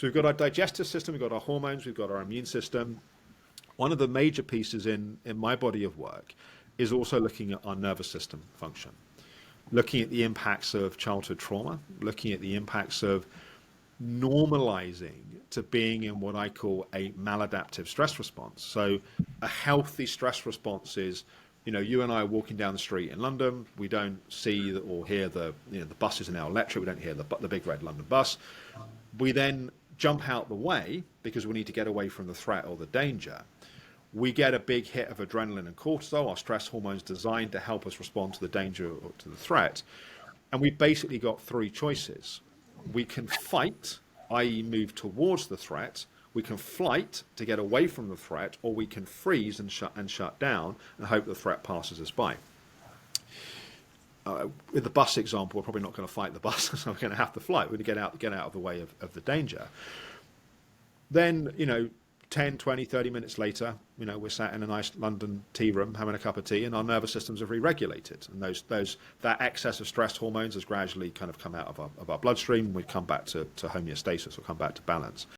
So we've got our digestive system, we've got our hormones, we've got our immune system. One of the major pieces in my body of work is also looking at our nervous system function, looking at the impacts of childhood trauma, looking at the impacts of normalizing to being in what I call a maladaptive stress response. So a healthy stress response is, you and I are walking down the street in London. We don't see or hear the buses are now electric. We don't hear the big red London bus. We then jump out the way because we need to get away from the threat or the danger. We get a big hit of adrenaline and cortisol, our stress hormones designed to help us respond to the danger or to the threat. And we've basically got three choices. We can fight, i.e. move towards the threat. We can flight to get away from the threat, or we can freeze and shut down and hope the threat passes us by. With the bus example, we're probably not going to fight the bus, so we're going to have to flight. We're going to get out of the way of the danger. Then, 10, 20, 30 minutes later, we're sat in a nice London tea room having a cup of tea, and our nervous systems have re-regulated. And that excess of stress hormones has gradually kind of come out of our bloodstream. We come back to homeostasis or come back to balance.